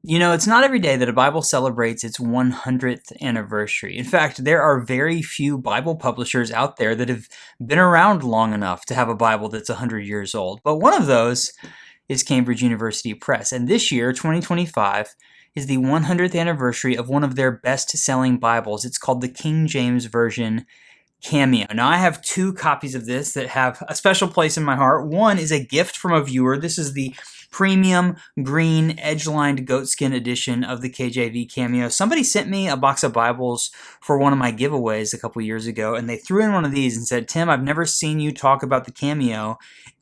You know, it's not every day that a Bible celebrates its 100th anniversary. In fact, there are very few Bible publishers out there that have been around long enough to have a Bible that's 100 years old. But one of those is Cambridge University Press. And this year, 2025, is the 100th anniversary of one of their best-selling Bibles. It's called the King James Version Cameo. Now, I have two copies of this that have a special place in my heart. One is a gift from a viewer. This is the premium green edge-lined goatskin edition of the KJV Cameo. Somebody sent me a box of Bibles for one of my giveaways a couple years ago, and they threw in one of these and said, "Tim, I've never seen you talk about the Cameo.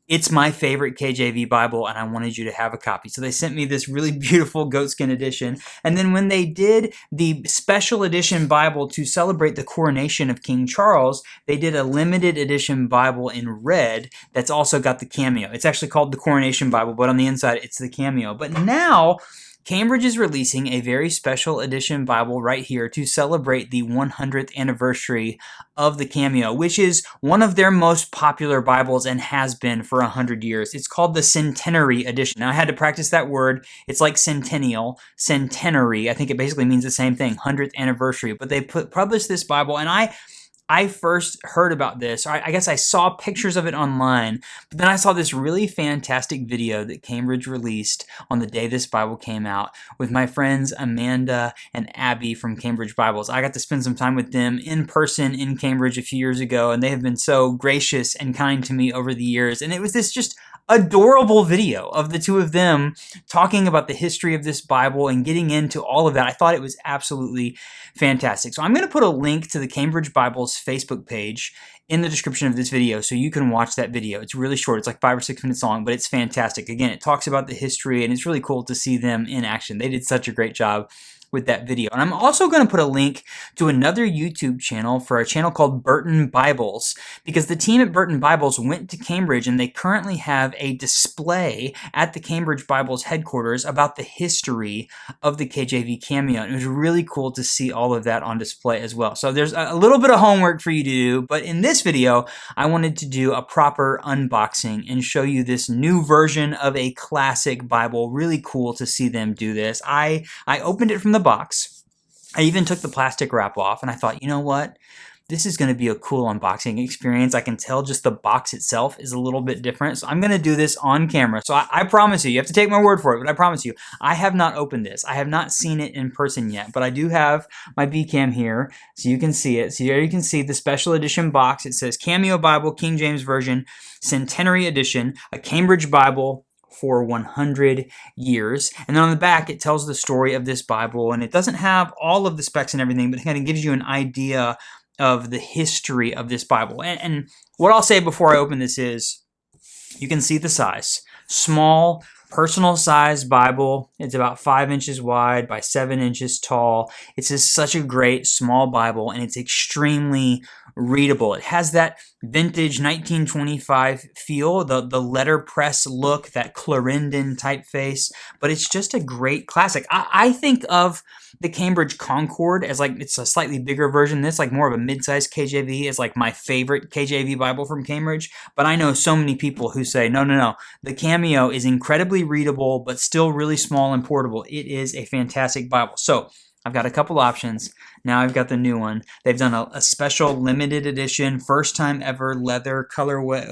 It's my favorite KJV Bible, and I wanted you to have a copy." So they sent me this really beautiful goatskin edition. And then when they did the special edition Bible to celebrate the coronation of King Charles, they did a limited edition Bible in red that's also got the Cameo. It's actually called the Coronation Bible, but on the inside it's the Cameo. But now Cambridge is releasing a very special edition Bible right here to celebrate the 100th anniversary of the Cameo, which is one of their most popular Bibles and has been for 100 years. It's called the Centenary edition. Now, I had to practice that word. It's like centennial, centenary. I think it basically means the same thing, 100th anniversary. But they published this Bible, and I first heard about this, or I guess I saw pictures of it online, but then I saw this really fantastic video that Cambridge released on the day this Bible came out with my friends Amanda and Abby from Cambridge Bibles. I got to spend some time with them in person in Cambridge a few years ago, and they have been so gracious and kind to me over the years. And it was this just adorable video of the two of them talking about the history of this Bible and getting into all of that. I thought it was absolutely fantastic. So I'm going to put a link to the Cambridge Bibles Facebook page in the description of this video so you can watch that video. It's really short. It's like 5 or 6 minutes long, but it's fantastic. Again, it talks about the history, and it's really cool to see them in action. They did such a great job with that video. And I'm also going to put a link to another YouTube channel for a channel called Burton Bibles, because the team at Burton Bibles went to Cambridge and they currently have a display at the Cambridge Bibles headquarters about the history of the KJV Cameo. And it was really cool to see all of that on display as well. So there's a little bit of homework for you to do, but in this video, I wanted to do a proper unboxing and show you this new version of a classic Bible. Really cool to see them do this. I opened it from the box. I even took the plastic wrap off, and I thought, you know what? This is going to be a cool unboxing experience. I can tell just the box itself is a little bit different, so I'm going to do this on camera. So I promise you have to take my word for it, but I promise you, I have not opened this. I have not seen it in person yet, but I do have my B-Cam here, so you can see it. So here you can see the special edition box. It says Cameo Bible, King James Version, Centenary Edition, a Cambridge Bible for 100 years. And then on the back, it tells the story of this Bible, and it doesn't have all of the specs and everything, but it kind of gives you an idea of the history of this Bible. And what I'll say before I open this is, you can see the size. Small, personal size Bible. It's about 5 inches wide by 7 inches tall. It's just such a great small Bible, and it's extremely readable. It has that vintage 1925 feel, the letterpress look, that Clarendon typeface, but it's just a great classic. I think of the Cambridge Concord as like, it's a slightly bigger version. This like more of a mid-sized KJV is like my favorite KJV Bible from Cambridge, but I know so many people who say, no, the Cameo is incredibly readable, but still really small and portable. It is a fantastic Bible. So I've got a couple options. Now I've got the new one. They've done a special limited edition, first time ever leather colorway.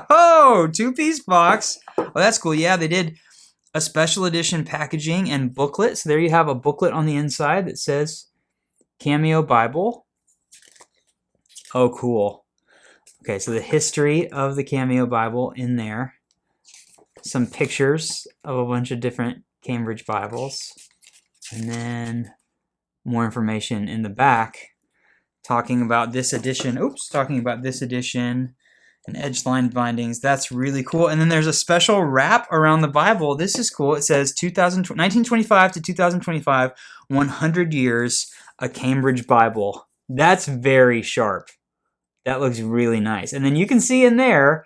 Oh, 2-piece box. Oh, that's cool. Yeah, they did a special edition packaging and booklet. So there you have a booklet on the inside that says Cameo Bible. Oh, cool. Okay, so the history of the Cameo Bible in there. Some pictures of a bunch of different Cambridge Bibles. And then more information in the back talking about this edition. Talking about this edition and edge-lined bindings. That's really cool. And then there's a special wrap around the Bible. This is cool. It says 1925 to 2025, 100 years, a Cambridge Bible. That's very sharp. That looks really nice. And then you can see in there,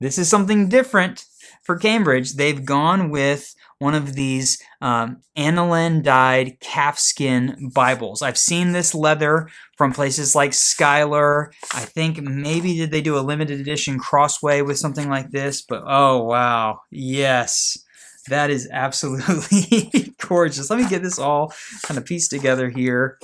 this is something different for Cambridge. They've gone with one of these aniline dyed calfskin Bibles. I've seen this leather from places like Schuyler. I think maybe did they do a limited edition Crossway with something like this, but oh wow, yes. That is absolutely gorgeous. Let me get this all kind of pieced together here.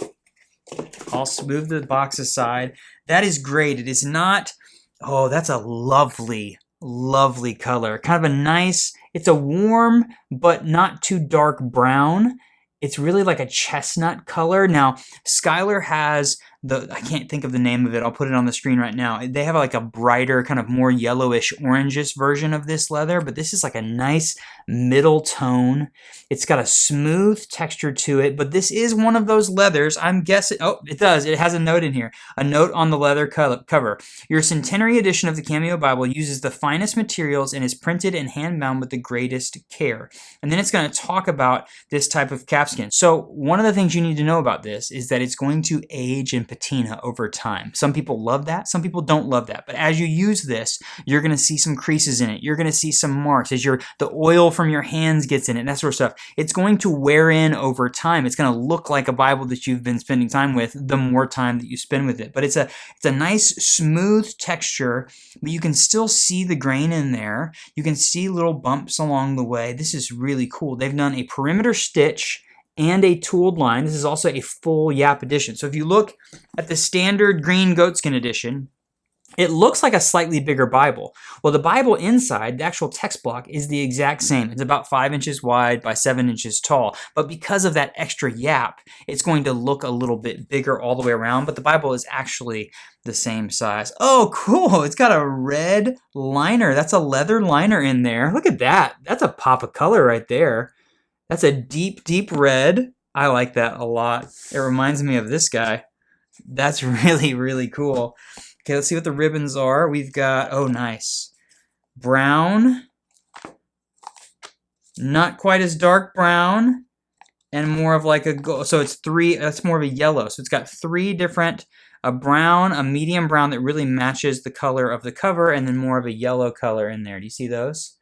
I'll smooth the box aside. That is great. It is not, oh, that's a lovely, lovely color. Kind of a nice, it's a warm but not too dark brown. It's really like a chestnut color. Now, Skylar has I can't think of the name of it. I'll put it on the screen right now. They have like a brighter, kind of more yellowish, orangish version of this leather, but this is like a nice middle tone. It's got a smooth texture to it, but this is one of those leathers. I'm guessing, oh, it does. It has a note in here. A note on the leather cover. Your Centenary edition of the Cameo Bible uses the finest materials and is printed and hand-bound with the greatest care. And then it's going to talk about this type of calfskin. So one of the things you need to know about this is that it's going to age and patina over time. Some people love that. Some people don't love that. But as you use this, you're going to see some creases in it. You're going to see some marks as the oil from your hands gets in it, that sort of stuff. It's going to wear in over time. It's going to look like a Bible that you've been spending time with the more time that you spend with it. But it's a nice smooth texture, but you can still see the grain in there. You can see little bumps along the way. This is really cool. They've done a perimeter stitch and a tooled line. This is also a full Yap edition. So if you look at the standard green goatskin edition, it looks like a slightly bigger Bible. Well, the Bible inside, the actual text block, is the exact same. It's about 5 inches wide by 7 inches tall. But because of that extra Yap, it's going to look a little bit bigger all the way around. But the Bible is actually the same size. Oh, cool. It's got a red liner. That's a leather liner in there. Look at that. That's a pop of color right there. That's a deep, deep red. I like that a lot. It reminds me of this guy. That's really, really cool. Okay, let's see what the ribbons are. We've got, oh, nice. Brown. Not quite as dark brown. And more of like a gold. So it's that's more of a yellow. So it's got 3 different, a brown, a medium brown that really matches the color of the cover, and then more of a yellow color in there. Do you see those?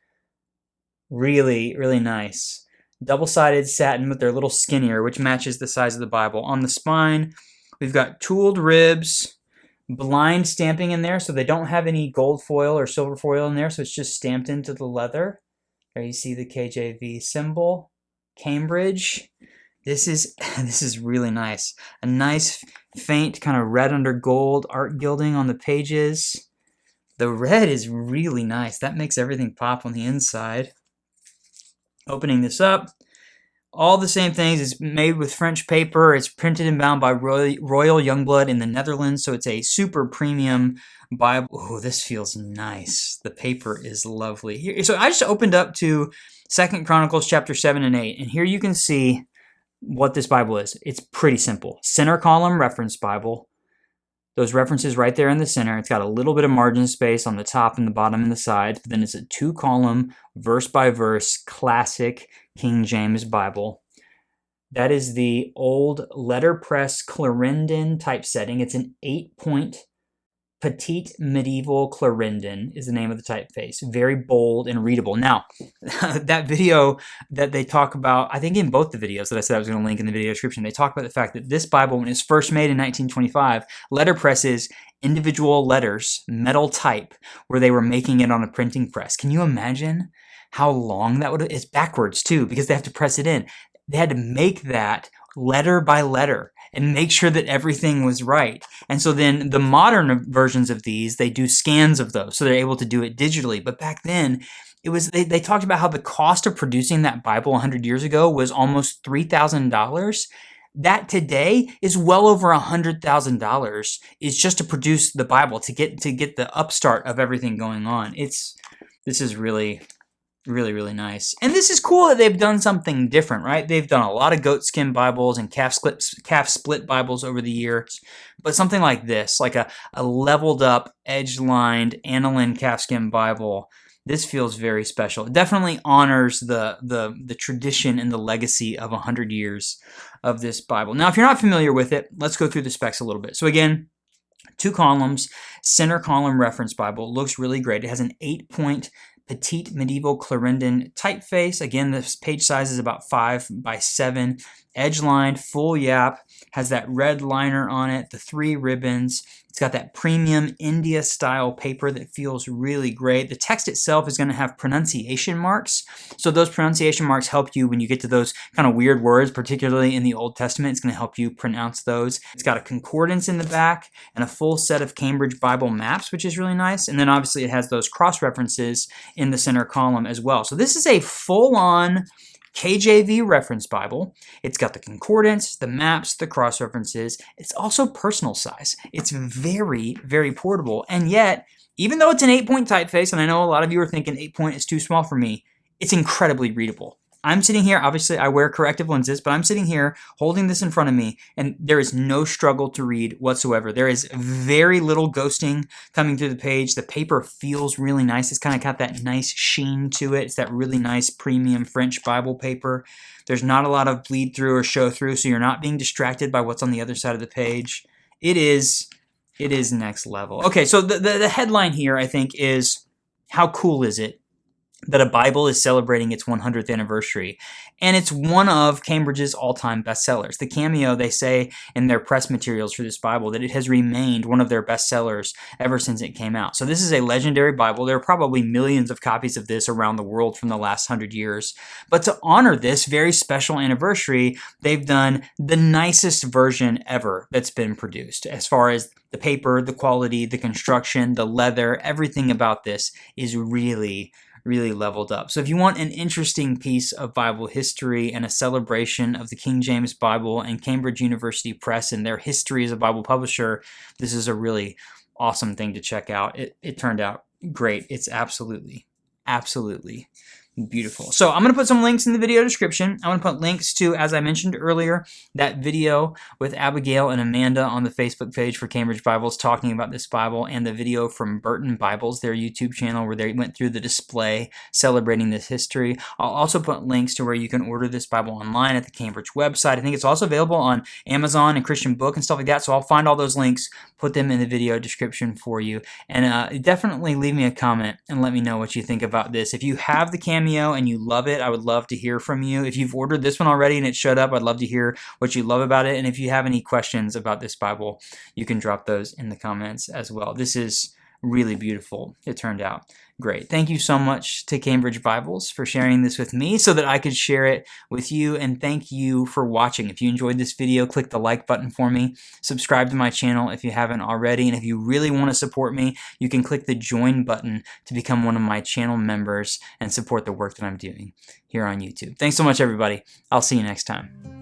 Really, really nice. Double-sided satin with their little skinnier, which matches the size of the Bible. On the spine, we've got tooled ribs, blind stamping in there, so they don't have any gold foil or silver foil in there, so it's just stamped into the leather. There you see the KJV symbol. Cambridge. This is really nice. A nice, faint, kind of red under gold art gilding on the pages. The red is really nice. That makes everything pop on the inside. Opening this up, all the same things. It's made with French paper. It's printed and bound by Royal Youngblood in the Netherlands, so it's a super premium Bible. Oh, this feels nice. The paper is lovely. Here, so I just opened up to 2 Chronicles chapter 7 and 8, and here you can see what this Bible is. It's pretty simple. Center column reference Bible. Those references right there in the center. It's got a little bit of margin space on the top and the bottom and the sides, but then it's a 2-column, verse-by-verse, classic King James Bible. That is the old letterpress Clarendon typesetting. It's an 8-point petite medieval Clarendon is the name of the typeface. Very bold and readable. Now, that video that they talk about, I think in both the videos that I said I was going to link in the video description, they talk about the fact that this Bible, when it was first made in 1925, letterpresses individual letters, metal type, where they were making it on a printing press. Can you imagine how long that would have? It's backwards too, because they have to press it in. They had to make that letter by letter and make sure that everything was right. And so then the modern versions of these, they do scans of those, so they're able to do it digitally. But back then, it was they talked about how the cost of producing that Bible 100 years ago was almost $3,000. That today is well over $100,000 is just to produce the Bible, to get the upstart of everything going on. This is really, really, really nice. And this is cool that they've done something different, right? They've done a lot of goatskin Bibles and calf split Bibles over the years. But something like this, like a leveled up, edge-lined, aniline calfskin Bible, this feels very special. It definitely honors the tradition and the legacy of 100 years of this Bible. Now, if you're not familiar with it, let's go through the specs a little bit. So again, 2 columns, center column reference Bible. It looks really great. It has an 8-point petite medieval Clarendon typeface. Again, this page size is about 5 by 7. Edge lined, full Yap. Has that red liner on it, the 3 ribbons. It's got that premium India style paper that feels really great. The text itself is going to have pronunciation marks. So those pronunciation marks help you when you get to those kind of weird words, particularly in the Old Testament. It's going to help you pronounce those. It's got a concordance in the back and a full set of Cambridge Bible maps, which is really nice. And then obviously it has those cross references in the center column as well. So this is a full-on KJV reference Bible. It's got the concordance, the maps, the cross references. It's also personal size. It's very, very portable. And yet, even though it's an 8-point typeface, and I know a lot of you are thinking 8-point is too small for me, it's incredibly readable. I'm sitting here, obviously I wear corrective lenses, but I'm sitting here holding this in front of me, and there is no struggle to read whatsoever. There is very little ghosting coming through the page. The paper feels really nice. It's kind of got that nice sheen to it. It's that really nice premium French Bible paper. There's not a lot of bleed through or show through, so you're not being distracted by what's on the other side of the page. It is next level. Okay, so the headline here, I think, is how cool is it that a Bible is celebrating its 100th anniversary. And it's one of Cambridge's all-time bestsellers. The Cameo, they say in their press materials for this Bible that it has remained one of their bestsellers ever since it came out. So this is a legendary Bible. There are probably millions of copies of this around the world from the last 100 years. But to honor this very special anniversary, they've done the nicest version ever that's been produced. As far as the paper, the quality, the construction, the leather, everything about this is really leveled up. So if you want an interesting piece of Bible history and a celebration of the King James Bible and Cambridge University Press and their history as a Bible publisher, this is a really awesome thing to check out. It turned out great. It's absolutely beautiful. So I'm going to put some links in the video description. I'm going to put links to, as I mentioned earlier, that video with Abigail and Amanda on the Facebook page for Cambridge Bibles talking about this Bible, and the video from Burton Bibles, their YouTube channel, where they went through the display celebrating this history. I'll also put links to where you can order this Bible online at the Cambridge website. I think it's also available on Amazon and Christian Book and stuff like that. So I'll find all those links, put them in the video description for you. And definitely leave me a comment and let me know what you think about this. If you have the Cameo and you love it, I would love to hear from you. If you've ordered this one already and it showed up, I'd love to hear what you love about it. And if you have any questions about this Bible, you can drop those in the comments as well. This is really beautiful. It turned out great. Thank you so much to Cambridge Bibles for sharing this with me so that I could share it with you, and thank you for watching. If you enjoyed this video, click the like button for me. Subscribe to my channel if you haven't already, and if you really want to support me, you can click the join button to become one of my channel members and support the work that I'm doing here on YouTube. Thanks so much, everybody. I'll see you next time.